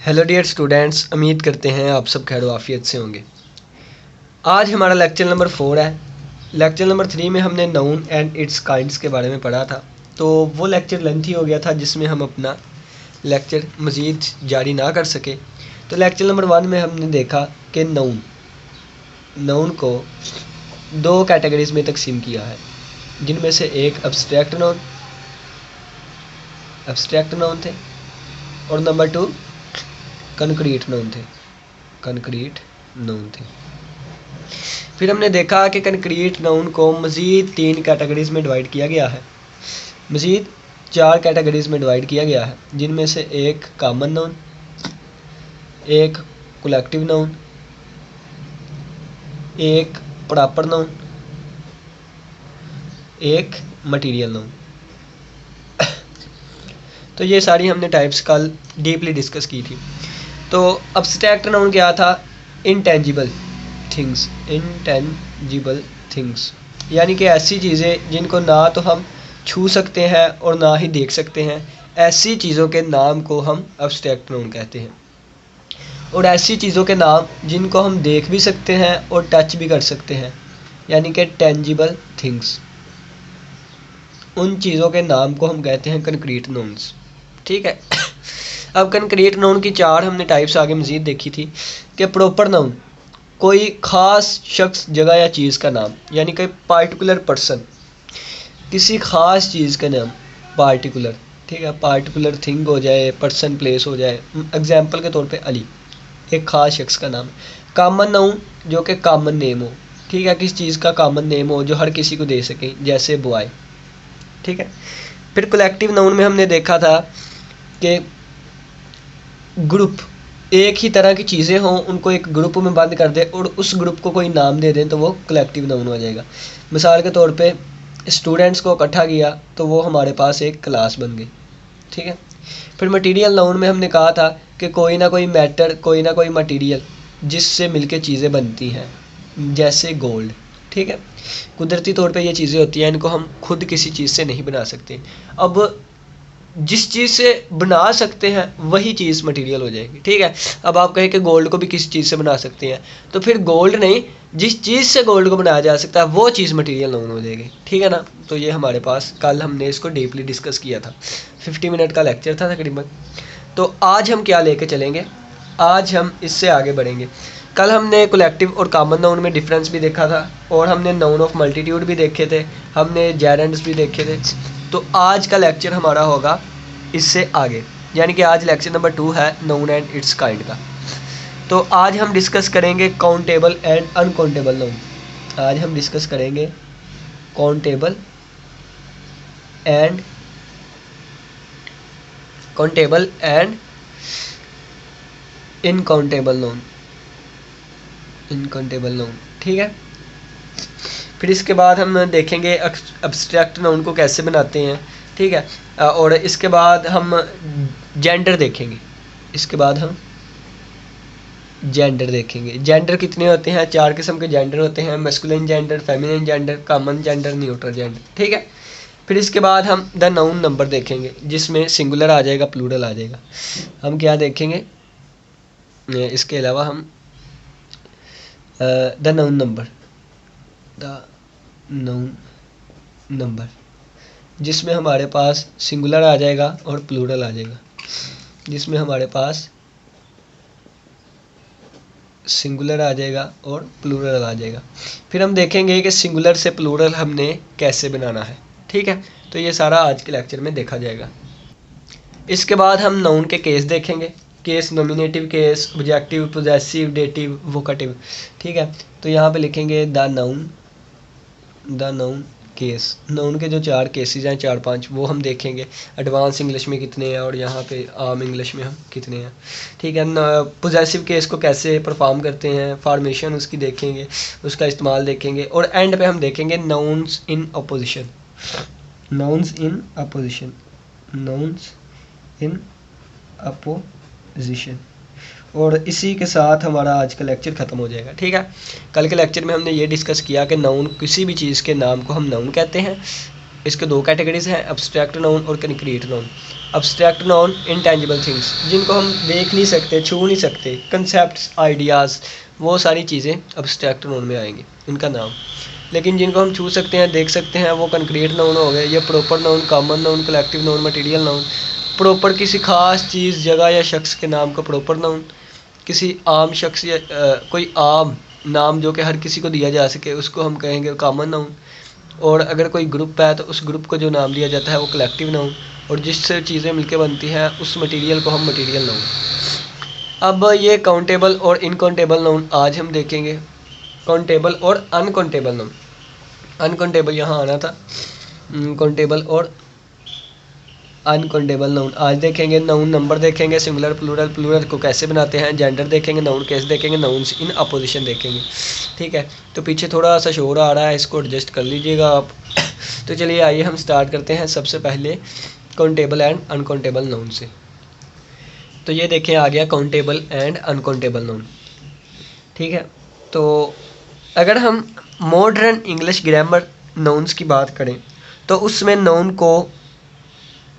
Hello dear students, उम्मीद करते हैं आप सब खैर आफियत से होंगे। आज हमारा लेक्चर नंबर 4 है। लेक्चर नंबर 3 में हमने नाउन एंड इट्स काइंड्स के बारे में पढ़ा था, तो वो लेक्चर लेंथी हो गया था जिसमें हम अपना लेक्चर मज़ीद जारी ना कर सके। तो लेक्चर नंबर 1 में हमने देखा कि नाउन को 2 कैटेगरीज में तकसीम किया है, जिनमें से एक एब्स्ट्रैक्ट नाउन थे और नंबर 2 कंक्रीट नाउन थे। फिर हमने देखा कि कंक्रीट नाउन को मज़ीद 3 कैटेगरीज में डिवाइड किया गया है, मज़ीद 4 कैटेगरीज में डिवाइड किया गया है, जिनमें से एक कॉमन नाउन, एक कलेक्टिव नाउन, एक प्रॉपर नाउन, एक मटीरियल नाउन। तो ये सारी हमने टाइप्स कल डीपली डिस्कस की थी। तो एब्स्ट्रैक्ट नाउन क्या था? इंटेंजिबल थिंग्स, यानी कि ऐसी चीज़ें जिनको ना तो हम छू सकते हैं और ना ही देख सकते हैं, ऐसी चीज़ों के नाम को हम एब्स्ट्रैक्ट नाउन कहते हैं। और ऐसी चीज़ों के नाम जिनको हम देख भी सकते हैं और टच भी कर सकते हैं, यानी कि टेंजिबल थिंग्स, उन चीज़ों के नाम को हम कहते हैं कंक्रीट नाउन्स। ठीक है। अब कंक्रीट नाउन की 4 हमने टाइप्स आगे मज़ीद देखी थी कि प्रॉपर नाउन कोई ख़ास शख्स, जगह या चीज़ का नाम, यानी कि पार्टिकुलर पर्सन, किसी ख़ास चीज़ का नाम, पार्टिकुलर, ठीक है, पार्टिकुलर थिंग हो जाए, पर्सन प्लेस हो जाए। एग्जांपल के तौर पे अली एक ख़ास शख्स का नाम। कॉमन नाउन जो कि कॉमन नेम हो, ठीक है, किसी चीज़ का कॉमन नेम हो जो हर किसी को दे सके, जैसे बॉय। ठीक है। फिर कलेक्टिव नाउन में हमने देखा था कि ग्रुप, एक ही तरह की चीज़ें हों, उनको एक ग्रुप में बंद कर दे और उस ग्रुप को कोई नाम दे दें तो वो कलेक्टिव नाउन हो जाएगा। मिसाल के तौर पे स्टूडेंट्स को इकट्ठा किया तो वो हमारे पास एक क्लास बन गई। ठीक है। फिर मटेरियल नाउन में हमने कहा था कि कोई ना कोई मैटर, कोई ना कोई मटेरियल जिससे मिलके चीज़ें बनती हैं, जैसे गोल्ड। ठीक है। कुदरती तौर पे ये चीज़ें होती हैं, इनको हम खुद किसी चीज़ से नहीं बना सकते। अब जिस चीज़ से बना सकते हैं वही चीज़ मटेरियल हो जाएगी। ठीक है। अब आप कहें कि गोल्ड को भी किसी चीज़ से बना सकते हैं, तो फिर गोल्ड नहीं, जिस चीज़ से गोल्ड को बनाया जा सकता है वो चीज़ मटेरियल नाउन हो जाएगी। ठीक है ना। तो ये हमारे पास कल हमने इसको डीपली डिस्कस किया था, 50 मिनट का लेक्चर था तकरीबन। तो आज हम क्या लेके चलेंगे? आज हम इससे आगे बढ़ेंगे। कल हमने कलेक्टिव और कॉमन नाउन में डिफरेंस भी देखा था, और हमने नाउन ऑफ मल्टीट्यूड भी देखे थे, हमने जेरेंड्स भी देखे थे। तो आज का लेक्चर हमारा होगा इससे आगे, यानी कि आज लेक्चर नंबर 2 है नाउन एंड इट्स काइंड का। तो आज हम डिस्कस करेंगे काउंटेबल एंड अनकाउंटेबल नाउन। आज हम डिस्कस करेंगे काउंटेबल एंड इनकाउंटेबल नाउन। ठीक है। फिर इसके बाद हम देखेंगे एब्स्ट्रैक्ट नाउन को कैसे बनाते हैं। ठीक है। और इसके बाद हम जेंडर देखेंगे। देखेंगे जेंडर कितने होते हैं। 4 किस्म के जेंडर होते हैं, masculine gender, feminine gender, common gender, neutral gender. ठीक है। फिर इसके बाद हम द नाउन नंबर देखेंगे, जिसमें सिंगुलर आ जाएगा, प्लूरल आ जाएगा। हम क्या देखेंगे इसके अलावा? हम द नाउन नंबर, जिसमें हमारे पास सिंगुलर आ जाएगा और प्लूरल आ जाएगा। फिर हम देखेंगे कि सिंगुलर से प्लूरल हमने कैसे बनाना है। ठीक है। तो ये सारा आज के लेक्चर में देखा जाएगा। इसके बाद हम नाउन के केस देखेंगे, case, nominative case, objective, possessive, dative, vocative. ठीक है। तो यहाँ पे लिखेंगे द नाउन केस। नाउन के जो 4 केसेस हैं, 4-5, वो हम देखेंगे। एडवांस इंग्लिश में कितने हैं और यहाँ पे आम इंग्लिश में हम कितने हैं। ठीक है। पोजेसिव केस को कैसे परफॉर्म करते हैं, फॉर्मेशन उसकी देखेंगे, उसका इस्तेमाल देखेंगे। और एंड पे हम देखेंगे नाउन्स इन अपोजिशन। और इसी के साथ हमारा आज का लेक्चर ख़त्म हो जाएगा। ठीक है। कल के लेक्चर में हमने ये डिस्कस किया कि नाउन, किसी भी चीज़ के नाम को हम नाउन कहते हैं, इसके दो कैटेगरीज हैं, एब्स्ट्रैक्ट नाउन और concrete noun. Abstract noun intangible things, जिनको हम देख नहीं सकते, छू नहीं सकते, कंसेप्ट्स, आइडियाज़, वो सारी चीज़ें एब्स्ट्रैक्ट नाउन में आएंगी उनका नाम। लेकिन जिनको हम छू सकते हैं, देख सकते हैं, वो कंक्रीट नाउन हो गए। ये proper noun, common noun, collective noun, material noun. Proper किसी खास चीज़, जगह या शख्स के नाम को प्रॉपर नाउन। किसी आम शख्स या कोई आम नाम जो कि हर किसी को दिया जा सके, उसको हम कहेंगे कॉमन नाउन। और अगर कोई ग्रुप है तो उस ग्रुप को जो नाम दिया जाता है वो कलेक्टिव नाउन। और जिससे चीज़ें मिलकर बनती हैं उस मटेरियल को हम मटेरियल नाउन। अब ये काउंटेबल और इनकाउंटेबल नाउन आज हम देखेंगे। काउंटेबल और अनकाउंटेबल नाउन। अनकाउंटेबल यहाँ आना था, काउंटेबल और अनकाउंटेबल नाउन आज देखेंगे। नाउन नंबर देखेंगे, सिंगुलर, प्लूरल, प्लूरल को कैसे बनाते हैं, जेंडर देखेंगे, नाउन केस देखेंगे, नाउन्स इन अपोजिशन देखेंगे। ठीक है, तो पीछे थोड़ा सा शोर आ रहा है, इसको एडजस्ट कर लीजिएगा आप। तो चलिए आइए हम स्टार्ट करते हैं सबसे पहले काउंटेबल एंड अनकाउंटेबल नाउन से। तो ये देखें आ गया काउंटेबल एंड अनकाउंटेबल नाउन। ठीक है, तो अगर हम मॉडर्न इंग्लिश ग्रामर नाउन्स की बात करें तो उसमें नाउन को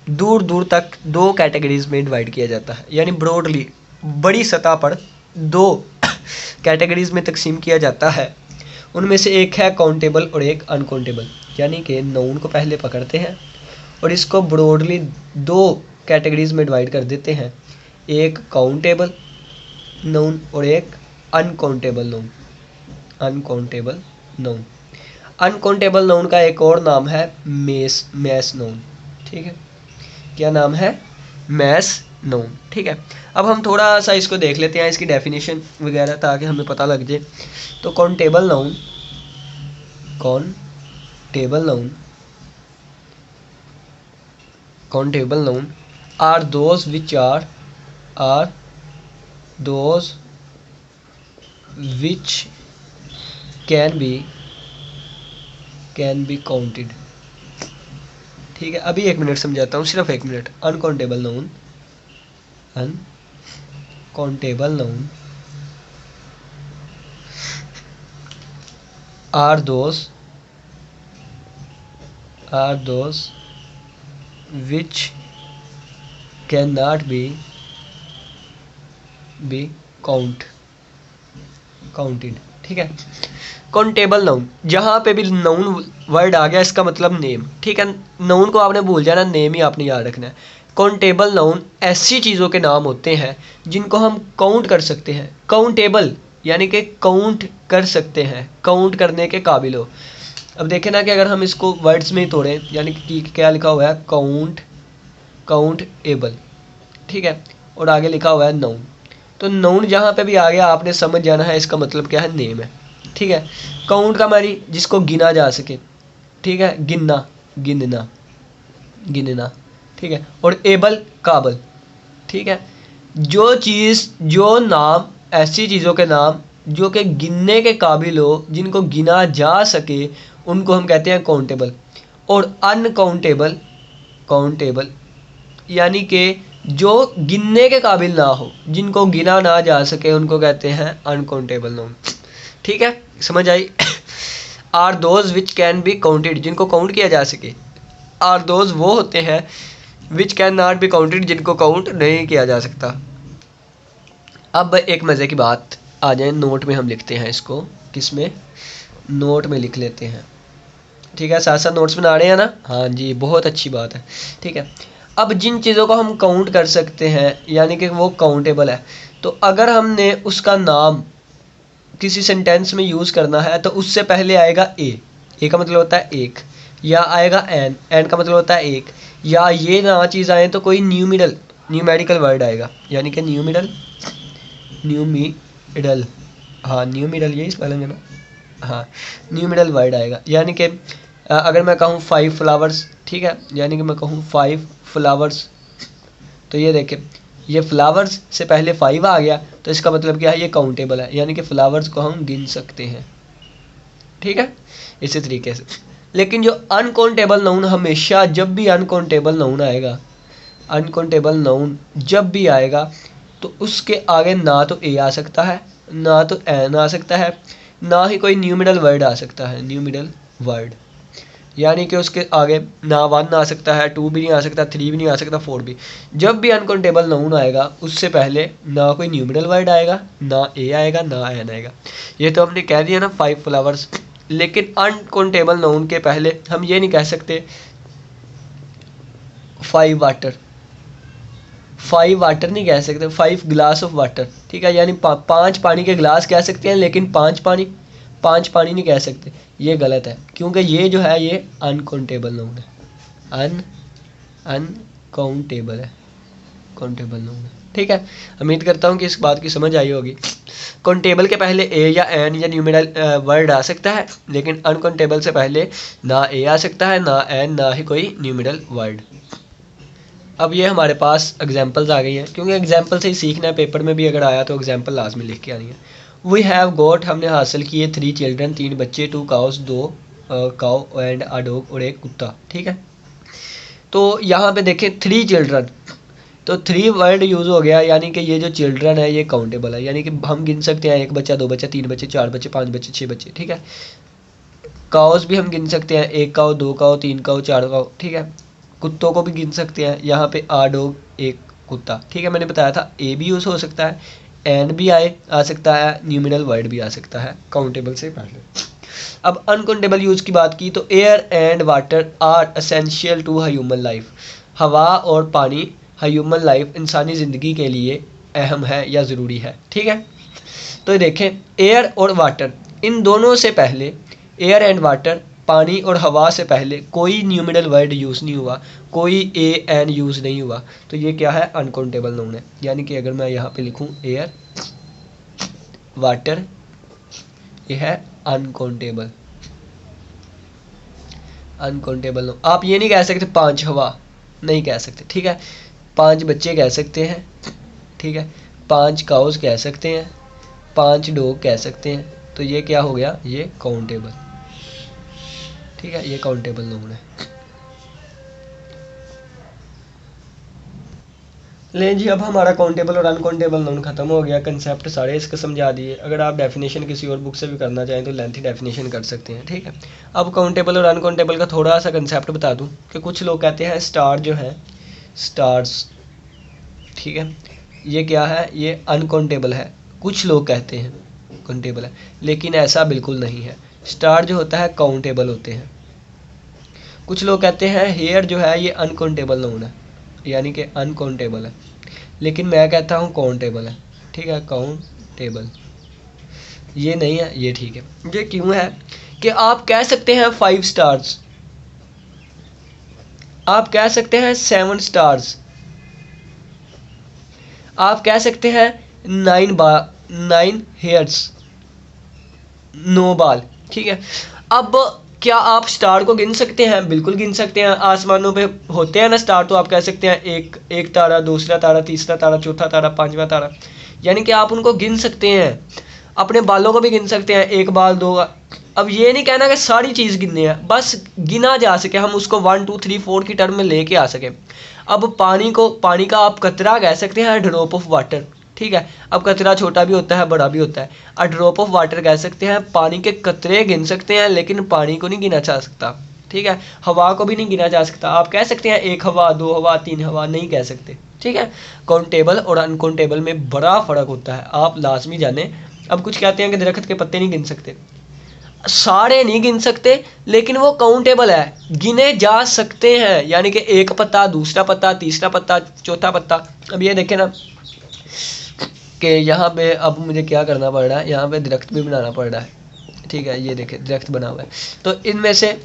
दूर दूर तक दो कैटेगरीज में डिवाइड किया जाता है, यानी ब्रॉडली, बड़ी सतह पर दो कैटेगरीज में तकसीम किया जाता है। उनमें से एक है काउंटेबल और एक अनकाउंटेबल, यानी कि नाउन को पहले पकड़ते हैं और इसको ब्रॉडली दो कैटेगरीज में डिवाइड कर देते हैं, एक काउंटेबल नाउन और एक uncountable noun. Uncountable noun, uncountable noun का एक और नाम है मैस नाउन। ठीक है, क्या नाम है? Mass noun. ठीक है, अब हम थोड़ा सा इसको देख लेते हैं, इसकी डेफिनेशन वगैरह, ताकि हमें पता लग जाए। तो countable noun, countable noun, countable noun are those which are those which can be counted. ठीक है, अभी 1 मिनट समझाता हूँ, सिर्फ 1 minute. Uncountable noun, uncountable noun are those which cannot be counted। ठीक है, काउंटेबल नाउन, जहाँ पे भी नाउन वर्ड आ गया इसका मतलब नेम। ठीक है, नाउन को आपने भूल जाना, नेम ही आपने याद रखना है। काउंटेबल नाउन ऐसी चीज़ों के नाम होते हैं जिनको हम काउंट कर सकते हैं। काउंटेबल यानी कि काउंट कर सकते हैं, काउंट करने के काबिल हो। अब देखें ना कि अगर हम इसको वर्ड्स में ही तोड़ें, यानी कि क्या लिखा हुआ है, काउंटेबल। ठीक है, और आगे लिखा हुआ है नाउन। तो नाउन जहाँ पे भी आ गया आपने समझ जाना है इसका मतलब क्या है, नेम है। ठीक है, काउंट का मानी जिसको गिना जा सके। ठीक है, गिनना। ठीक है, और एबल, काबल। ठीक है, जो चीज़, जो नाम, ऐसी चीज़ों के नाम जो कि गिनने के काबिल हो, जिनको गिना जा सके, उनको हम कहते हैं काउंटेबल। और काउंटेबल यानी कि जो गिनने के काबिल ना हो, जिनको गिना ना जा सके, उनको कहते हैं अनकाउंटेबल नाउन। ठीक है, समझ आई? Are those which can be counted, जिनको काउंट किया जा सके। आर दोज वो होते हैं which can not be counted, जिनको काउंट नहीं किया जा सकता। अब एक मज़े की बात आ जाए, नोट में हम लिखते हैं इसको, किसमें? नोट में लिख लेते हैं। ठीक है, साथ साथ नोट्स बना रहे हैं ना? हाँ जी, बहुत अच्छी बात है। ठीक है, अब जिन चीज़ों को हम काउंट कर सकते हैं, यानी कि वो काउंटेबल है, तो अगर हमने उसका नाम किसी सेंटेंस में यूज़ करना है तो उससे पहले आएगा ए का मतलब होता है एक, या आएगा एन का मतलब होता है एक, या ये ना चीज़ आए तो कोई न्यूमेरिकल वर्ड आएगा, यानी कि न्यूमिडल, हाँ न्यूमिडल यही स्पेलिंग है ना? हाँ, न्यूमिडल वर्ड आएगा। यानी कि अगर मैं कहूँ 5 फ्लावर्स, ठीक है, यानी कि मैं कहूँ 5 फ्लावर्स, तो ये देखें, ये फ्लावर्स से पहले 5 आ गया, तो इसका मतलब क्या है, ये काउंटेबल है, यानी कि फ्लावर्स को हम गिन सकते हैं। ठीक है, इसी तरीके से। लेकिन जो अनकाउंटेबल नाउन, हमेशा जब भी अनकाउंटेबल नाउन आएगा, अनकाउंटेबल नाउन जब भी आएगा तो उसके आगे ना तो ए आ सकता है, ना तो एन आ सकता है, ना ही कोई न्यूमिडल वर्ड आ सकता है, न्यूमिडल वर्ड। यानी कि उसके आगे ना 1 आ सकता है, 2 भी नहीं आ सकता, 3 भी नहीं आ सकता, 4 भी। जब भी अनकाउंटेबल नाउन आएगा उससे पहले ना कोई न्यूमेरल वर्ड आएगा, ना ए आएगा, ना एन आएगा। ये तो हमने कह दिया ना 5 फ्लावर्स। लेकिन अनकाउंटेबल नाउन के पहले हम ये नहीं कह सकते 5 वाटर, 5 वाटर नहीं कह सकते, 5 ग्लास ऑफ वाटर, ठीक है। यानी 5 पानी के गिलास कह सकते हैं, लेकिन 5 पानी नहीं कह सकते। ये गलत है, क्योंकि ये जो है ये अनकाउंटेबल नाउन है, अनकाउंटेबल है, काउंटेबल नाउन है, ठीक है। उम्मीद करता हूँ कि इस बात की समझ आई होगी। काउंटेबल के पहले ए या एन या न्यूमेरल वर्ड आ सकता है, लेकिन अनकाउंटेबल से पहले ना ए आ सकता है, ना एन, ना ही कोई न्यूमेरल वर्ड। अब ये हमारे पास एग्जांपल्स आ गई हैं, क्योंकि एग्जांपल से ही सीखना है। पेपर में भी अगर आया तो एग्जांपल लाजमी लिख के आनी है। वी हैव गॉट, हमने हासिल किए 3 चिल्ड्रन, 3 बच्चे, 2 cows, 2 cow and a dog, और एक कुत्ता, ठीक है। तो यहाँ पे देखें 3 चिल्ड्रन, तो 3 वर्ड यूज़ हो गया, यानी कि ये जो चिल्ड्रन है ये काउंटेबल है, यानी कि हम गिन सकते हैं 1 बच्चा, 2 बच्चा, 3 बच्चे, 4 बच्चे, 5 बच्चे, 6 बच्चे, ठीक है। काउस भी हम गिन सकते हैं, 1 काउ, 2 काउ, 3 काउ, 4 काउ, ठीक है। कुत्तों को भी गिन सकते हैं, यहाँ पे आ डॉग, एक कुत्ता, ठीक है। मैंने बताया था ए भी यूज़ हो सकता है, एंड भी आ सकता है, न्यूमेरल वर्ड भी आ सकता है काउंटेबल से पहले। अब अनकाउंटेबल यूज़ की बात की तो air and water are essential to human life, हवा और पानी ह्यूमन लाइफ, इंसानी ज़िंदगी के लिए अहम है या ज़रूरी है, ठीक है। तो देखें एयर और वाटर, इन दोनों से पहले, एयर एंड वाटर, पानी और हवा से पहले कोई न्यूमेरल वर्ड यूज़ नहीं हुआ, कोई ए एन यूज़ नहीं हुआ, तो ये क्या है, अनकाउंटेबल नाउन है। यानी कि अगर मैं यहाँ पे लिखूँ एयर वाटर, ये है अनकाउंटेबल, अनकाउंटेबल नाउन। आप ये नहीं कह सकते 5 हवा, नहीं कह सकते, ठीक है। 5 बच्चे कह सकते हैं, ठीक है। 5 काउस कह सकते हैं, 5 डॉग कह सकते हैं, तो ये क्या हो गया, ये काउंटेबल, ठीक है, ये काउंटेबल नाउन है। ले जी, अब हमारा काउंटेबल और अनकाउंटेबल नाउन खत्म हो गया, कंसेप्ट सारे इसके समझा दिए। अगर आप डेफिनेशन किसी और बुक से भी करना चाहें तो लेंथी डेफिनेशन कर सकते हैं, ठीक है। अब काउंटेबल और अनकाउंटेबल का थोड़ा सा कंसेप्ट बता दूं कि कुछ लोग कहते हैं स्टार जो है, स्टार्स, ठीक है, ये क्या है, ये अनकाउंटेबल है। कुछ लोग कहते हैं काउंटेबल है, लेकिन ऐसा बिल्कुल नहीं है। स्टार जो होता है काउंटेबल होते हैं। कुछ लोग कहते हैं हेयर जो है ये अनकाउंटेबल नाउन है, यानी कि अनकाउंटेबल है, लेकिन मैं कहता हूँ काउंटेबल है, ठीक है, काउंटेबल, ये नहीं है, ये ठीक है। ये क्यों है कि आप कह सकते हैं 5 स्टार्स, आप कह सकते हैं 7 स्टार्स, आप कह सकते हैं 9 हेयर्स, 9 बाल, ठीक है। अब क्या आप स्टार को गिन सकते हैं? बिल्कुल गिन सकते हैं। आसमानों पे होते हैं ना स्टार, तो आप कह सकते हैं एक तारा, दूसरा तारा, तीसरा तारा, चौथा तारा, 5वां तारा, यानी कि आप उनको गिन सकते हैं। अपने बालों को भी गिन सकते हैं, 1 बाल, 2। अब ये नहीं कहना कि सारी चीज़ गिननी है, बस गिना जा सके, हम उसको 1 2 3 4 की टर्म में लेके आ सके। अब पानी का आप कतरा कह सकते हैं, ड्रॉप ऑफ वाटर, ठीक है। अब कतरा छोटा भी होता है, बड़ा भी होता है। अ ड्रॉप ऑफ वाटर कह सकते हैं, पानी के कतरे गिन सकते हैं, लेकिन पानी को नहीं गिना जा सकता, ठीक है। हवा को भी नहीं गिना जा सकता। आप कह सकते हैं 1 हवा, 2 हवा, 3 हवा, नहीं कह सकते, ठीक है। काउंटेबल और अनकाउंटेबल में बड़ा फ़र्क होता है, आप लाजमी जाने। अब कुछ कहते हैं कि दरख्त के पत्ते नहीं गिन सकते, सारे नहीं गिन सकते, लेकिन वो काउंटेबल है, गिने जा सकते हैं। यानी कि 1 पत्ता, दूसरा पत्ता, तीसरा पत्ता, चौथा पत्ता। अब ये देखें ना कि यहाँ पे अब मुझे क्या करना पड़ रहा है, यहाँ पे दरख्त भी बनाना पड़ रहा है, ठीक है। ये देखें दरख्त बना हुआ है, तो इनमें से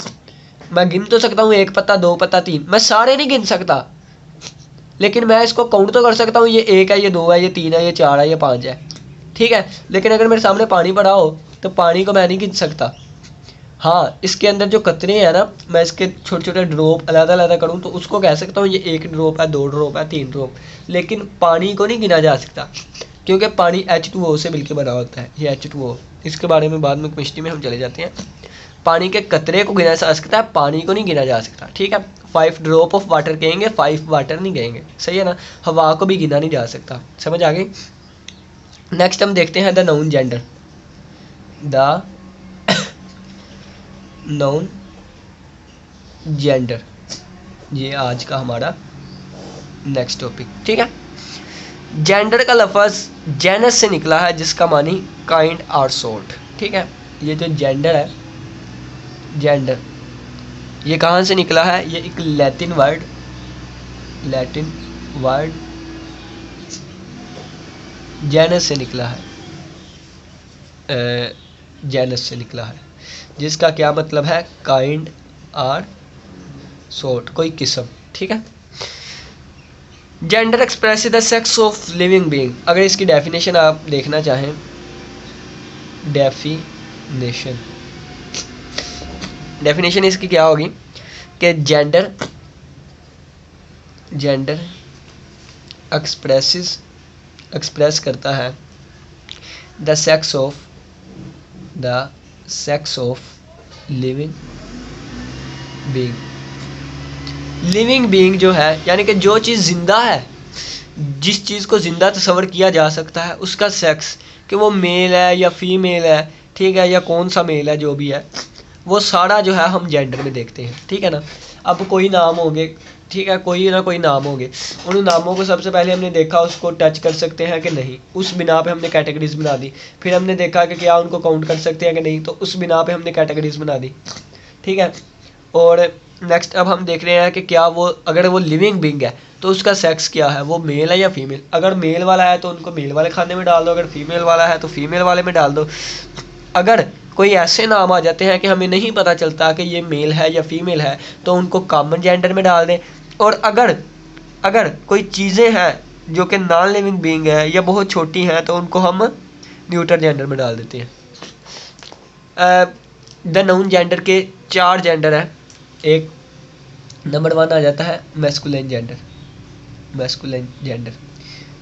मैं गिन तो सकता हूँ 1 पत्ता, 2 पत्ता, 3, मैं सारे नहीं गिन सकता, लेकिन मैं इसको काउंट तो कर सकता हूँ, ये 1 है, ये 2 है, ये 3 है, ये 4 है, ये 5 है, ठीक है। लेकिन अगर मेरे सामने पानी पड़ा हो तो पानी को मैं नहीं गिन सकता। हाँ, इसके अंदर जो कतरे हैं ना, मैं इसके छोटे छोटे ड्रॉप अलग-अलग करूँ तो उसको कह सकता हूँ ये 1 ड्रॉप है, 2 ड्रॉप है, 3 ड्रॉप, लेकिन पानी को नहीं गिना जा सकता, क्योंकि पानी H2O से मिलकर बना होता है, ये H2O। इसके बारे में बाद में केमिस्ट्री में हम चले जाते हैं। पानी के कतरे को गिना जा सकता है, पानी को नहीं गिना जा सकता, ठीक है। 5 ड्रॉप ऑफ वाटर कहेंगे, 5 वाटर नहीं कहेंगे, सही है ना। हवा को भी गिना नहीं जा सकता, समझ आ गई। नेक्स्ट हम देखते हैं the noun gender, the noun gender. ये आज का हमारा नेक्स्ट टॉपिक, ठीक है। जेंडर का लफ्ज़ जेनस से निकला है, जिसका मानी काइंड और सॉर्ट, ठीक है। ये जो जेंडर है, जेंडर ये कहाँ से निकला है? ये एक लैटिन वर्ड जेनस से निकला है, जेनस से निकला है, जिसका क्या मतलब है? काइंड और सॉर्ट, कोई किस्म, ठीक है। Gender express the sex of living being. अगर इसकी डेफिनेशन आप देखना चाहें, डेफिनेशन इसकी क्या होगी कि जेंडर एक्सप्रेस करता है the sex of living being जो है, यानी कि जो चीज़ जिंदा है, जिस चीज़ को जिंदा तस्वर किया जा सकता है, उसका सेक्स, कि वो मेल है या फीमेल है, ठीक है, या कौन सा मेल है, जो भी है, वो सारा जो है हम जेंडर में देखते हैं, ठीक है ना। अब कोई नाम होंगे, ठीक है, कोई ना कोई नाम होंगे, उन नामों को सबसे पहले हमने देखा उसको टच कर सकते हैं कि नहीं, उस बिना पे हमने कैटेगरीज बना दी। फिर हमने देखा कि क्या उनको काउंट कर सकते हैं कि नहीं, तो उस बिना पे हमने कैटेगरीज बना दी, ठीक है। और नेक्स्ट अब हम देख रहे हैं कि क्या वो, अगर वो लिविंग बीइंग है तो उसका सेक्स क्या है, वो मेल है या फीमेल। अगर मेल वाला है तो उनको मेल वाले खाने में डाल दो, अगर फीमेल वाला है तो फीमेल वाले में डाल दो। अगर कोई ऐसे नाम आ जाते हैं कि हमें नहीं पता चलता कि ये मेल है या फीमेल है, तो उनको कॉमन जेंडर में डाल दें। और अगर कोई चीज़ें हैं जो कि नॉन लिविंग बीइंग है या बहुत छोटी हैं, तो उनको हम न्यूटर जेंडर में डाल देते हैं। द नाउन जेंडर के 4 जेंडर हैं। एक नंबर 1 आ जाता है मैस्कुलिन जेंडर,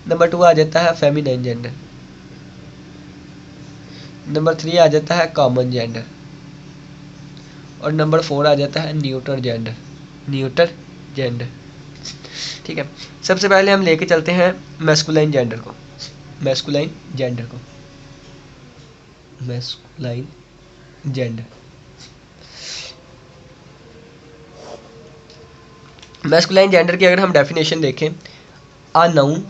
नंबर 2 आ जाता है फेमिनाइन जेंडर, नंबर 3 आ जाता है कॉमन जेंडर, और नंबर 4 आ जाता है न्यूटर जेंडर, ठीक है। सबसे पहले हम लेके चलते हैं मैस्कुलाइन जेंडर को। मैस्कुलाइन जेंडर की अगर हम डेफिनेशन देखें, आ नाउन,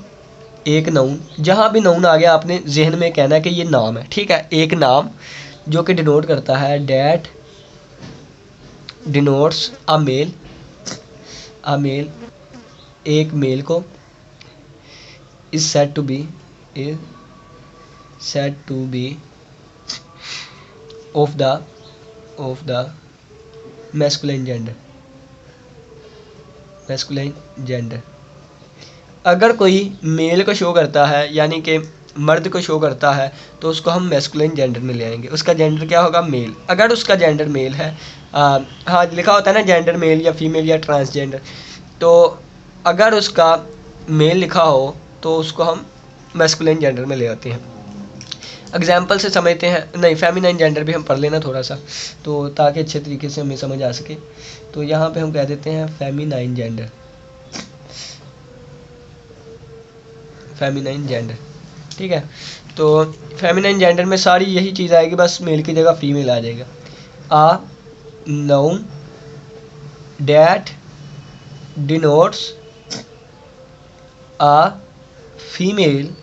एक नाउन, जहाँ भी नाउन आ गया आपने जहन में कहना है कि ये नाम है, ठीक है। एक नाम जो कि डिनोट करता है, डैट डिनोट्स अ मेल, एक मेल को, is said to be of the masculine gender. अगर कोई मेल को शो करता है, यानी कि मर्द को शो करता है, तो उसको हम मैस्कुलाइन जेंडर में ले आएंगे। उसका जेंडर क्या होगा? मेल। अगर उसका जेंडर मेल है, हाँ लिखा होता है ना जेंडर मेल या फीमेल या ट्रांसजेंडर, तो अगर उसका मेल लिखा हो तो उसको हम मैस्कुलाइन जेंडर में ले आते हैं। एग्जाम्पल से समझते हैं, नहीं फेमिनाइन जेंडर भी हम पढ़ लेना थोड़ा सा, तो ताकि अच्छे तरीके से हमें समझ आ सके। तो यहाँ पे हम कह देते हैं फेमिनाइन जेंडर, ठीक है। तो फेमिनाइन जेंडर में सारी यही चीज़ आएगी, बस मेल की जगह फीमेल आ जाएगा। A noun that denotes a female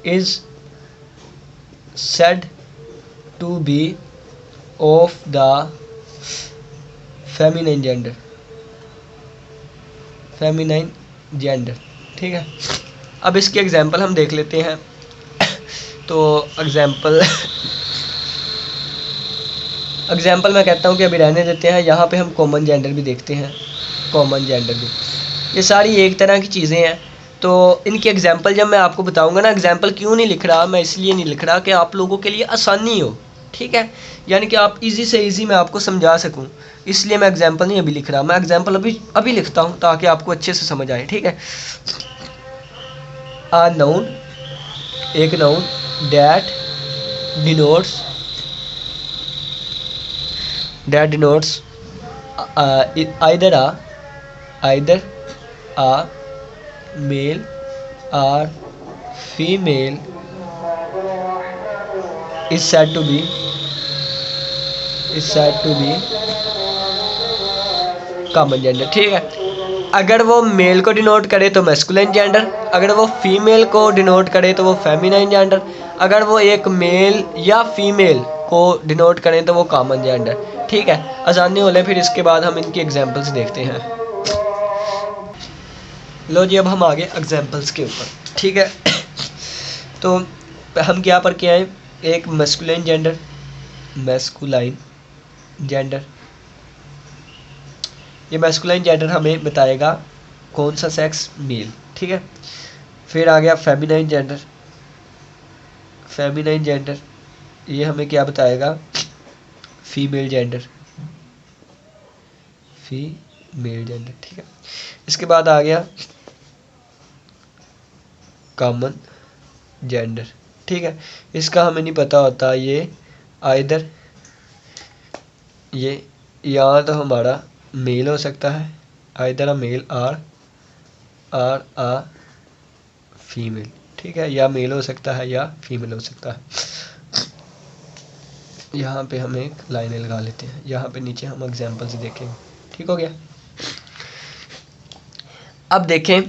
is said to be of the feminine gender, ठीक है। अब इसके एग्जाम्पल हम देख लेते हैं। तो एग्जाम्पल मैं कहता हूँ कि अभी रहने देते हैं। यहाँ पे हम कॉमन जेंडर भी देखते हैं, ये सारी एक तरह की चीज़ें हैं। तो इनकी एग्जाम्पल जब मैं आपको बताऊंगा ना, एग्जाम्पल क्यों नहीं लिख रहा मैं, इसलिए नहीं लिख रहा कि आप लोगों के लिए आसानी हो, ठीक है, यानी कि आप इजी से इजी मैं आपको समझा सकूं, इसलिए मैं एग्जाम्पल नहीं अभी लिख रहा। मैं एग्जाम्पल अभी लिखता हूं ताकि आपको अच्छे से समझ आए, ठीक है। आ नाउन, एक noun that denotes either a male or female is said to be common gender, ठीक है। अगर वो मेल को डिनोट करे तो मैस्कुलिन जेंडर, अगर वो फीमेल को डिनोट करे तो वो फेमिनाइन जेंडर, अगर वो एक मेल या फीमेल को डिनोट करें तो वो कॉमन जेंडर, ठीक है। आसानी हो ले, फिर इसके बाद हम इनकी एग्जांपल्स देखते हैं। लो जी, अब हम आगे एग्जांपल्स के ऊपर, ठीक है। तो हम क्या पर क्या है, एक मैस्कुलिन जेंडर, मैस्कुलाइन जेंडर, ये मैस्कुलाइन जेंडर हमें बताएगा कौन सा सेक्स, मेल, ठीक है। फिर आ गया फेमिनाइन जेंडर, फेमिनाइन जेंडर ये हमें क्या बताएगा, फीमेल जेंडर, फीमेल जेंडर, ठीक है। इसके बाद आ गया कॉमन जेंडर, ठीक है। इसका हमें नहीं पता होता, ये आइदर ये या तो हमारा मेल हो सकता है, either a male or a female, ठीक है, या मेल हो सकता है या फीमेल हो सकता है। यहाँ पे हम एक लाइनें लगा लेते हैं, यहाँ पे नीचे हम एग्जांपल्स देखेंगे, ठीक हो गया। अब देखें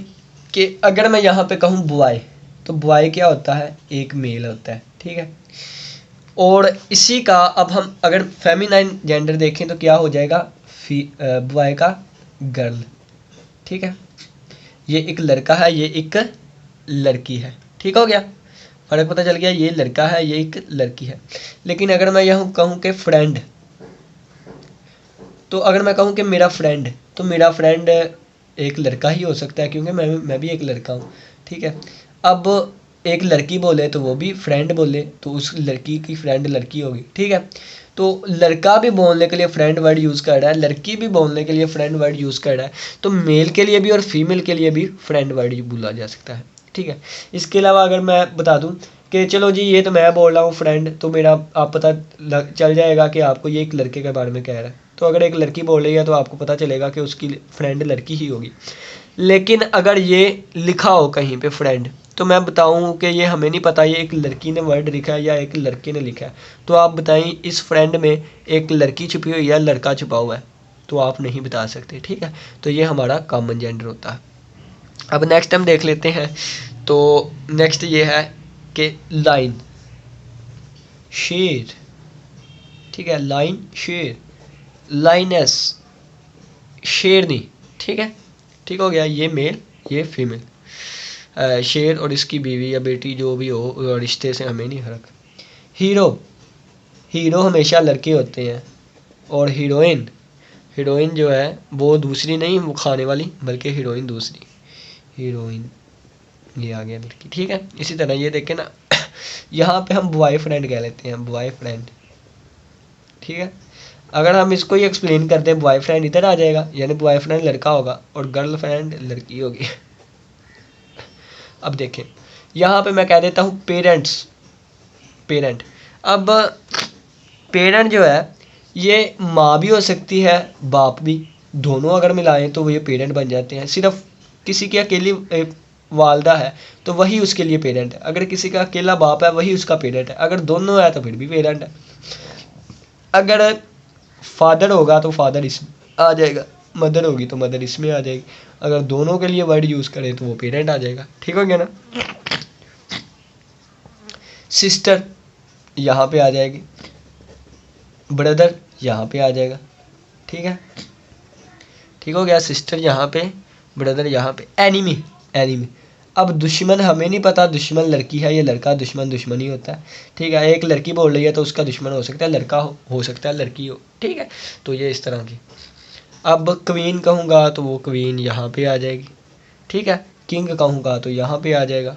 कि अगर मैं यहाँ पे कहूँ बॉय, तो बॉय क्या होता है, एक मेल होता है, ठीक है। और इसी का अब हम अगर फेमिनाइन जेंडर देखें तो क्या हो जाएगा, बॉय का गर्ल, ठीक है। ये एक लड़का है, ये एक लड़की है, ठीक हो गया, फर्क पता चल गया, ये लड़का है, ये एक लड़की है। लेकिन अगर मैं यहाँ कहूँ कि फ्रेंड, तो अगर मैं कहूँ कि मेरा फ्रेंड, तो मेरा फ्रेंड एक लड़का ही हो सकता है, क्योंकि मैं भी एक लड़का हूँ, ठीक है। अब एक लड़की बोले तो वो भी फ्रेंड बोले, तो उस लड़की की फ्रेंड लड़की होगी, ठीक है। तो लड़का भी बोलने के लिए फ्रेंड वर्ड यूज़ कर रहा है, लड़की भी बोलने के लिए फ्रेंड वर्ड यूज़ कर रहा है, तो मेल के लिए भी और फीमेल के लिए भी फ्रेंड वर्ड बोला जा सकता है, ठीक है। इसके अलावा अगर मैं बता दूं कि चलो जी ये तो मैं बोल रहा हूँ फ्रेंड, तो मेरा आप पता चल जाएगा कि आपको ये एक लड़के के बारे में कह रहा है, तो अगर एक लड़की बोल रही है तो आपको पता चलेगा कि उसकी फ्रेंड लड़की ही होगी। लेकिन अगर ये लिखा हो कहीं पे फ्रेंड, तो मैं बताऊं कि ये हमें नहीं पता ये एक लड़की ने वर्ड लिखा है या एक लड़के ने लिखा है, तो आप बताएं इस फ्रेंड में एक लड़की छुपी हुई है या लड़का छुपा हुआ है, तो आप नहीं बता सकते, ठीक है। तो ये हमारा कॉमन जेंडर होता है। अब नेक्स्ट हम देख लेते हैं, तो नेक्स्ट ये है कि लाइन, शेर, ठीक है, लाइन, शेर, लाइनस, शेरनी, ठीक है, ठीक हो गया। ये मेल, ये फीमेल, शेर और इसकी बीवी या बेटी जो भी हो, रिश्ते से हमें नहीं फर्क। हीरो, हीरो हमेशा लड़के होते हैं, और हीरोइन, हीरोइन जो है वो दूसरी नहीं वो खाने वाली, बल्कि हीरोइन दूसरी, हीरोइन ये आ गया लड़की, ठीक है। इसी तरह ये देखें ना, यहाँ पे हम बॉयफ्रेंड कह लेते हैं, बॉयफ्रेंड, ठीक है। अगर हम इसको ही एक्सप्लेन करते हैं, बॉयफ्रेंड इधर आ जाएगा, यानी बॉयफ्रेंड लड़का होगा और गर्लफ्रेंड लड़की होगी। अब देखें यहाँ पे मैं कह देता हूँ पेरेंट्स, पेरेंट। अब पेरेंट जो है ये माँ भी हो सकती है, बाप भी, दोनों अगर मिलाएं तो वो ये पेरेंट बन जाते हैं। सिर्फ किसी की अकेली वालदा है तो वही उसके लिए पेरेंट है, अगर किसी का अकेला बाप है वही उसका पेरेंट है, अगर दोनों है तो फिर भी पेरेंट है। अगर फादर होगा तो फादर इसमें आ जाएगा, मदर होगी तो मदर इसमें आ जाएगी, अगर दोनों के लिए वर्ड यूज़ करें तो वो पेरेंट आ जाएगा, ठीक हो गया ना। सिस्टर यहाँ पे आ जाएगी, ब्रदर यहाँ पे आ जाएगा, ठीक है, ठीक हो गया। सिस्टर यहाँ पे, ब्रदर यहाँ पे। एनिमी, एनिमी, अब दुश्मन हमें नहीं पता, दुश्मन लड़की है या लड़का, दुश्मन दुश्मन ही होता है, ठीक है। एक लड़की बोल रही है तो उसका दुश्मन हो सकता है लड़का, हो सकता है लड़की हो, ठीक है। तो ये इस तरह की। अब क्वीन कहूँगा तो वो क्वीन यहाँ पे आ जाएगी, ठीक है। किंग कहूँगा तो यहाँ पे आ जाएगा।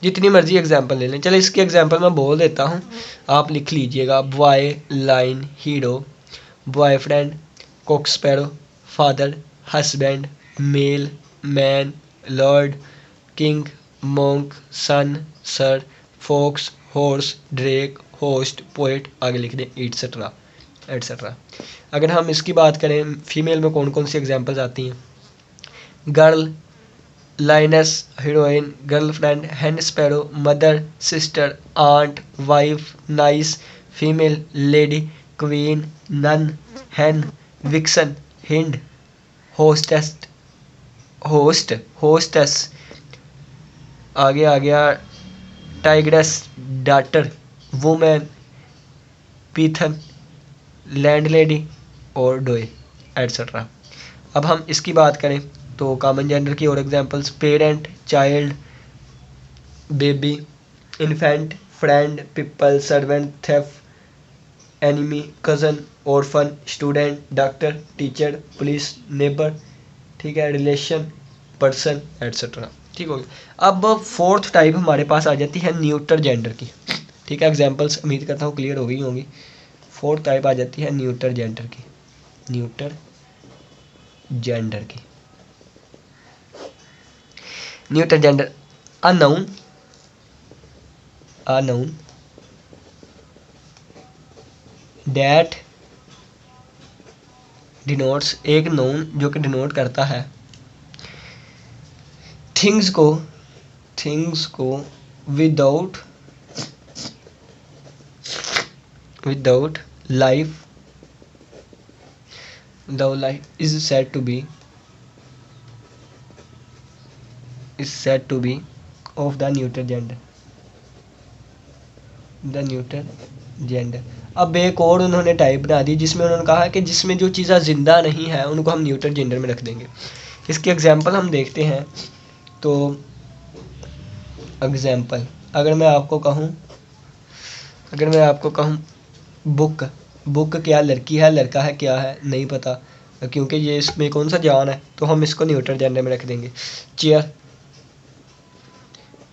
जितनी मर्जी एग्जांपल ले लें, चलो इसके एग्जांपल मैं बोल देता हूँ, आप लिख लीजिएगा। Boy, lion, hero, boyfriend, cock sparrow, father, husband, male, man, lord, king, monk, son, sir, fox, horse, drake, host, poet, आगे लिख दें एटसेट्रा एटसेट्रा। अगर हम इसकी बात करें फीमेल में कौन कौन सी एग्जांपल्स आती हैं, girl, lioness, heroine, girlfriend, hen sparrow, mother, sister, aunt, wife, niece, female, lady, queen, nun, hen, vixen, hind, hostess, hostess, आगे आ गया tigress, daughter, women, peahen, landlady और डोए एट्सेट्रा। अब हम इसकी बात करें तो कॉमन जेंडर की और examples parent, child, baby, infant, friend, people, servant, theft, enemy, cousin, orphan, student, doctor, teacher, police, neighbour, ठीक है, रिलेशन, पर्सन एट्सेट्रा। ठीक हो गया। अब फोर्थ टाइप हमारे पास आ जाती है न्यूटर जेंडर की। ठीक है, एग्जांपल्स उम्मीद करता हूँ क्लियर हो गई होंगी। फोर्थ टाइप आ जाती है न्यूटर जेंडर की। न्यूटर जेंडर की, neuter gender, unknown, unknown that denotes, एक नोन जो कि डिनोट करता है थिंग्स को without life, without life is said to be of the neuter gender, the neuter gender। अब एक और उन्होंने टाइप बना दी जिसमें उन्होंने कहा कि जिसमें जो चीज़ें जिंदा नहीं है उनको हम न्यूटर जेंडर में रख देंगे। इसके एग्जांपल हम देखते हैं। तो एग्जांपल अगर मैं आपको कहूँ बुक क्या लड़की है, लड़का है, क्या है नहीं पता, क्योंकि ये इसमें कौन सा जान है, तो हम इसको न्यूटर जेंडर में रख देंगे। चेयर,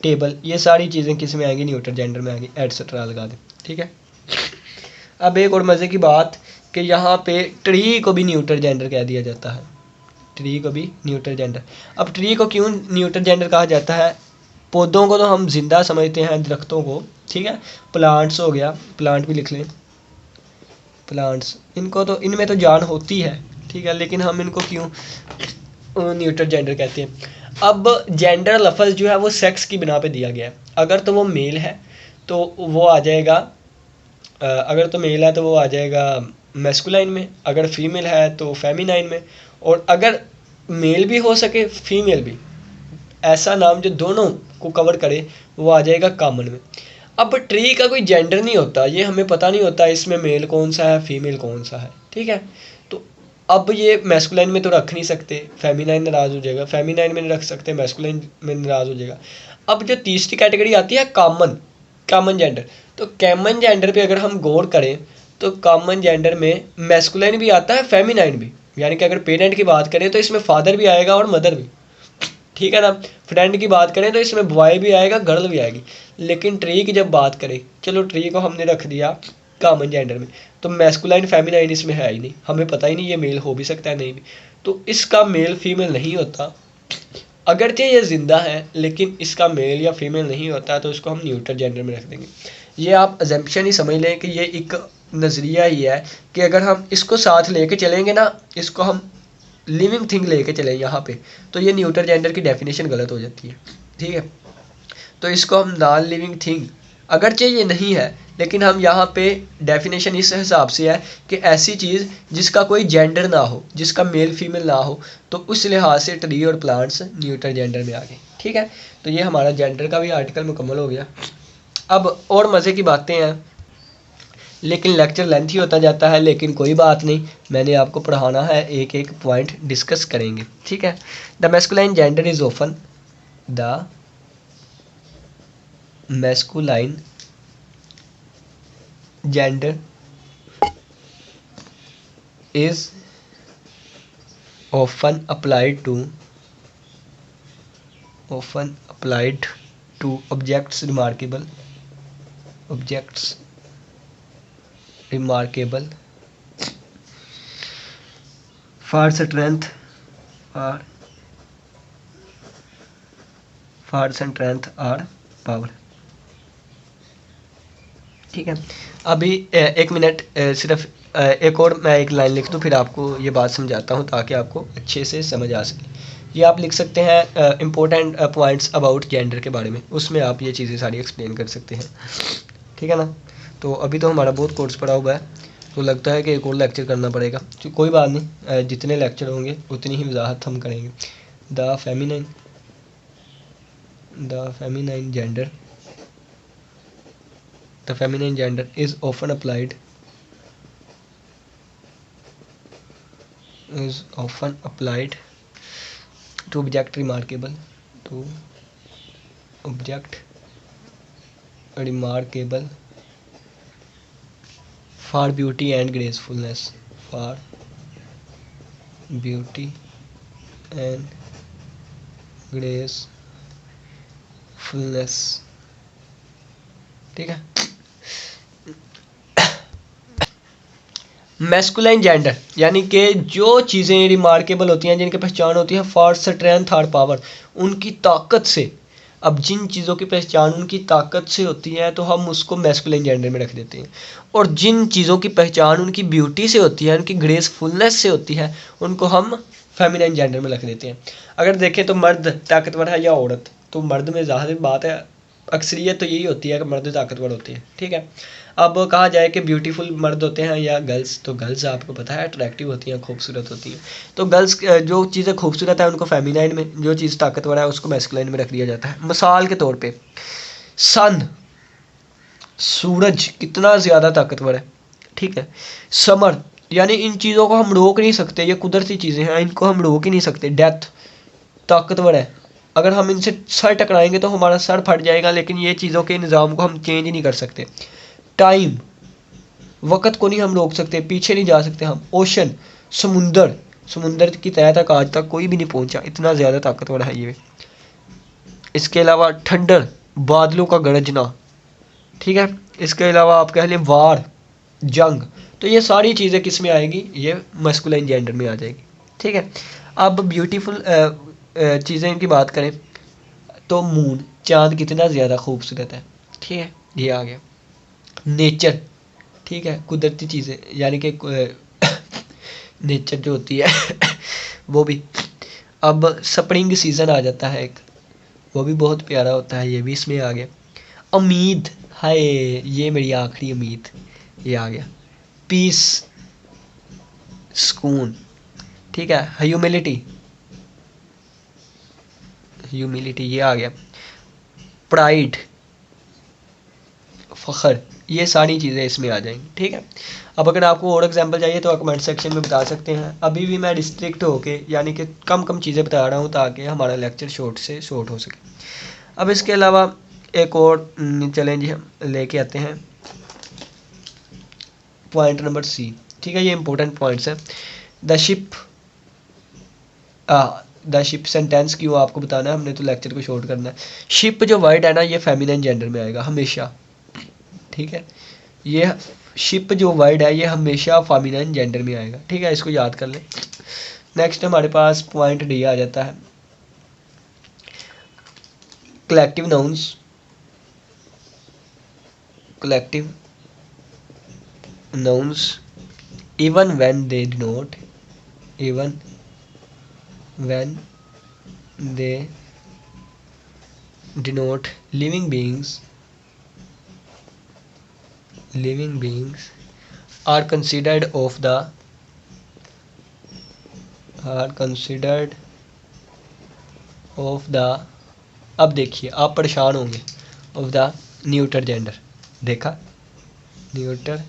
टेबल, ये सारी चीज़ें किस में आएंगी, न्यूटर जेंडर में आएंगी, एटसेट्रा लगा दें। ठीक है। अब एक और मज़े की बात कि यहाँ पे ट्री को भी न्यूटर जेंडर कह दिया जाता है। ट्री को भी न्यूटर जेंडर। अब ट्री को क्यों न्यूटर जेंडर कहा जाता है? पौधों को तो हम जिंदा समझते हैं, दरख्तों को, ठीक है। प्लांट्स हो गया, प्लांट भी लिख लें, प्लांट्स, इनको तो इनमें तो जान होती है, ठीक है, लेकिन हम इनको क्यों न्यूटर जेंडर कहते हैं। अब जेंडर लफ्ज़ जो है वो सेक्स की बिना पे दिया गया है। अगर तो वो मेल है तो वो आ जाएगा, अगर तो मेल है तो वो आ जाएगा मैस्कुलाइन में, अगर फीमेल है तो फेमिनाइन में, और अगर मेल भी हो सके फीमेल भी, ऐसा नाम जो दोनों को कवर करे वो आ जाएगा कॉमन में। अब ट्री का कोई जेंडर नहीं होता, ये हमें पता नहीं होता इसमें मेल कौन सा है फीमेल कौन सा है, ठीक है। तो अब ये मैस्कुलाइन में तो रख नहीं सकते, फेमिनाइन नाराज़ हो जाएगा, फेमिनाइन में नहीं रख सकते, मैस्कुलाइन में नाराज़ हो जाएगा। अब जो तीसरी कैटेगरी आती है कॉमन जेंडर, तो कॉमन जेंडर पे अगर हम गौर करें तो कॉमन जेंडर में मैस्कुलाइन भी आता है फेमिनाइन भी, यानी कि अगर पेरेंट की बात करें तो इसमें फादर भी आएगा और मदर भी, ठीक है ना। फ्रेंड की बात करें तो इसमें बॉय भी आएगा गर्ल भी आएगी। लेकिन ट्री की जब बात करें, चलो ट्री को हमने रख दिया कॉमन जेंडर में, तो मैस्कुलाइन फेमिनाइन इसमें है ही नहीं, हमें पता ही नहीं ये मेल हो भी सकता है नहीं भी, तो इसका मेल फीमेल नहीं होता। अगरचे ये जिंदा है लेकिन इसका मेल या फीमेल नहीं होता, तो इसको हम न्यूटर जेंडर में रख देंगे। ये आप अजम्पशन ही समझ लें कि ये एक नज़रिया ही है कि अगर हम इसको साथ लेके चलेंगे ना, इसको हम लिविंग थिंग लेके चले यहाँ पे, तो ये न्यूटर जेंडर की डेफिनेशन गलत हो जाती है, ठीक है। तो इसको हम नॉन लिविंग थिंग, अगरचे ये नहीं है लेकिन हम यहाँ पे डेफिनेशन इस हिसाब से है कि ऐसी चीज़ जिसका कोई जेंडर ना हो, जिसका मेल फीमेल ना हो, तो उस लिहाज से ट्री और प्लांट्स न्यूटर जेंडर में आ गए, ठीक है। तो ये हमारा जेंडर का भी आर्टिकल मुकम्मल हो गया। अब और मज़े की बातें हैं, लेकिन लेक्चर लेंथी होता जाता है, लेकिन कोई बात नहीं, मैंने आपको पढ़ाना है, एक एक पॉइंट डिस्कस करेंगे, ठीक है। The masculine gender is often, the masculine gender is often applied to objects remarkable for strength or power, ठीक है। अभी एक मिनट, सिर्फ एक और मैं एक लाइन लिख दूँ फिर आपको ये बात समझाता हूँ ताकि आपको अच्छे से समझ आ सके। ये आप लिख सकते हैं इम्पोर्टेंट पॉइंट्स अबाउट जेंडर के बारे में, उसमें आप ये चीज़ें सारी एक्सप्लेन कर सकते हैं, ठीक है ना। तो अभी तो हमारा बहुत कोर्स पड़ा हुआ है, तो लगता है कि एक और लेक्चर करना पड़ेगा, तो कोई बात नहीं, जितने लेक्चर होंगे उतनी ही वजाहत हम करेंगे। The feminine gender, the feminine gender is often applied to object remarkable, to object remarkable for beauty and gracefulness, for beauty and gracefulness। ठीक है। मैस्कुलाइन जेंडर यानी कि जो चीज़ें रिमार्केबल होती हैं, जिनकी पहचान होती है फॉर स्ट्रेंथ और पावर, उनकी ताकत से। अब जिन चीज़ों की पहचान उनकी ताकत से होती है तो हम उसको मैस्कुलाइन जेंडर में रख देते हैं, और जिन चीज़ों की पहचान उनकी ब्यूटी से होती है, उनकी ग्रेसफुलनेस से होती है, उनको हम फेमिनाइन जेंडर में रख देते हैं। अगर देखें तो मर्द ताकतवर है या औरत, तो मर्द में ज़ाहिर बात है अक्सरियत तो यही होती है कि मर्द ताकतवर होती है। ठीक है। अब कहा जाए कि ब्यूटीफुल मर्द होते हैं या गर्ल्स, तो गर्ल्स आपको पता है अट्रैक्टिव होती हैं, खूबसूरत होती हैं। तो गर्ल्स जो चीज़ें खूबसूरत है उनको फेमिनाइन में, जो चीज़ ताकतवर है उसको मैस्कुलाइन में रख दिया जाता है। मिसाल के तौर पे सन, सूरज कितना ज़्यादा ताकतवर है। ठीक है। समर, यानी इन चीज़ों को हम रोक नहीं सकते, ये कुदरती चीज़ें हैं, इनको हम रोक ही नहीं सकते। डेथ ताकतवर है, अगर हम इनसे सर टकराएंगे तो हमारा सर फट जाएगा, लेकिन ये चीज़ों के निज़ाम को हम चेंज नहीं कर सकते। टाइम, वक़्त को नहीं हम रोक सकते, पीछे नहीं जा सकते हम। ओशन, समुंदर की तह तक आज तक कोई भी नहीं पहुंचा, इतना ज़्यादा ताकतवर है ये। इसके अलावा थंडर, बादलों का गरजना। ठीक है। इसके अलावा आप कह लें वार, जंग। तो ये सारी चीज़ें किस में आएगी, ये मैस्कुलाइन जेंडर में आ जाएगी। ठीक है। अब ब्यूटीफुल चीज़ें की बात करें तो मून, चाँद कितना ज़्यादा खूबसूरत है। ठीक है, ये आ गया। नेचर, ठीक है, कुदरती चीज़ें, यानी कि नेचर जो होती है वो भी। अब स्प्रिंग सीज़न आ जाता है एक, वो भी बहुत प्यारा होता है, ये भी इसमें आ गया। उम्मीद, हाय ये मेरी आखिरी उम्मीद, ये आ गया। पीस, सुकून। ठीक है। ह्यूमिलिटी, ये आ गया। प्राइड, फ़ख्र, ये सारी चीज़ें इसमें आ जाएंगी। ठीक है। अब अगर आपको और एग्जांपल चाहिए तो आप कमेंट सेक्शन में बता सकते हैं। अभी भी मैं डिस्ट्रिक्ट होके यानी कि कम चीज़ें बता रहा हूँ ताकि हमारा लेक्चर शॉर्ट से शॉर्ट हो सके। अब इसके अलावा एक और चैलेंज हम लेके आते हैं, पॉइंट नंबर सी। ठीक है, ये इंपॉर्टेंट पॉइंट्स है। द शिप सेंटेंस क्यों आपको बताना है, हमने तो लेक्चर को शॉर्ट करना है। शिप जो वर्ड है ना, ये फेमिनिन जेंडर में आएगा हमेशा। ठीक है। ये शिप जो वर्ड है ये हमेशा फेमिनिन जेंडर में आएगा। ठीक है, इसको याद कर लें। नेक्स्ट हमारे पास पॉइंट डी आ जाता है, collective nouns. even when they denote living beings are considered of the अब देखिए आप परेशान होंगे, ऑफ द न्यूटर जेंडर। देखा, न्यूटर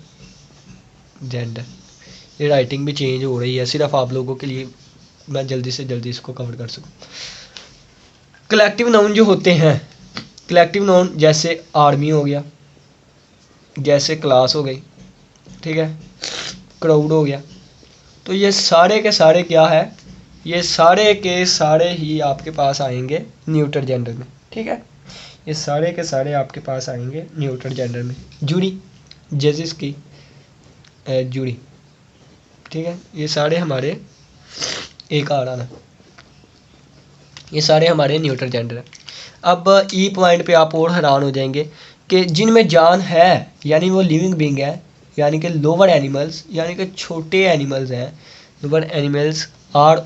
जेंडर, ये राइटिंग भी चेंज हो रही है सिर्फ आप लोगों के लिए, मैं जल्दी से जल्दी इसको कवर कर सकूं। कलेक्टिव नाउन जो होते हैं, कलेक्टिव नाउन जैसे आर्मी हो गया, जैसे क्लास हो गई, ठीक है, क्राउड हो गया, तो ये सारे के सारे क्या है, ये सारे के सारे ही आपके पास आएंगे न्यूटर जेंडर में। ठीक है, ये सारे के सारे आपके पास आएंगे न्यूटर जेंडर में। जूरी, जजेस की जूरी, ठीक है, ये सारे हमारे एक आ रहा ना, ये सारे हमारे न्यूटर जेंडर है। अब ई पॉइंट पे आप और हैरान हो जाएंगे कि जिनमें जान है यानी वो लिविंग बीइंग है, यानी कि लोअर एनिमल्स, यानी कि छोटे एनिमल्स हैं, lower animals are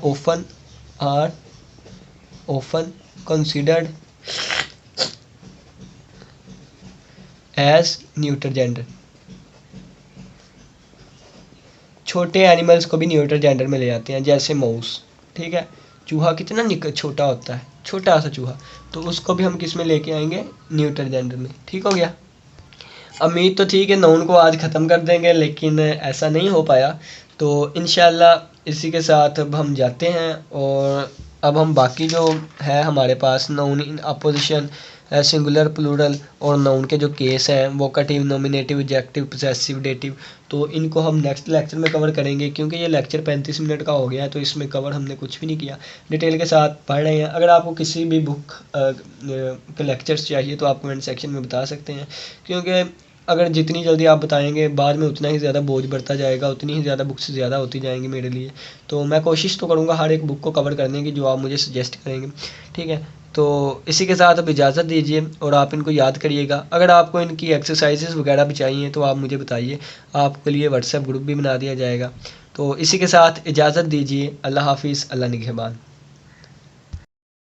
often considered as neuter gender. छोटे एनिमल्स को भी न्यूट्रल जेंडर में ले जाते हैं, जैसे माउस, ठीक है। चूहा कितना छोटा होता है, छोटा सा चूहा, तो उसको भी हम किस में लेके आएंगे, न्यूट्रल जेंडर में। ठीक हो गया। उम्मीद तो थी कि नाउन को आज ख़त्म कर देंगे, लेकिन ऐसा नहीं हो पाया। तो इंशाल्लाह इसी के साथ अब हम जाते हैं, और अब हम बाकी जो है हमारे पास noun in apposition, singular, plural और नाउन के जो केस हैं, vocative, nominative, adjective, possessive, dative, तो इनको हम नेक्स्ट लेक्चर में कवर करेंगे, क्योंकि ये लेक्चर 35 मिनट का हो गया है, तो इसमें कवर हमने कुछ भी नहीं किया, डिटेल के साथ पढ़ रहे हैं। अगर आपको किसी भी बुक के लेक्चर्स चाहिए तो आप कमेंट सेक्शन में बता सकते हैं, क्योंकि अगर जितनी जल्दी आप बताएंगे बाद में उतना ही ज़्यादा बोझ बढ़ता जाएगा, उतनी ही ज़्यादा बुक्स ज़्यादा होती जाएंगी मेरे लिए। तो मैं कोशिश तो करूँगा हर एक बुक को कवर करने की जो आप मुझे सजेस्ट करेंगे, ठीक है। तो इसी के साथ अब इजाज़त दीजिए, और आप इनको याद करिएगा। अगर आपको इनकी एक्सरसाइजेस वगैरह भी चाहिए तो आप मुझे बताइए, आपके लिए व्हाट्सएप ग्रुप भी बना दिया जाएगा। तो इसी के साथ इजाज़त दीजिए। अल्लाह हाफिज़, अल्लाह निगहबान।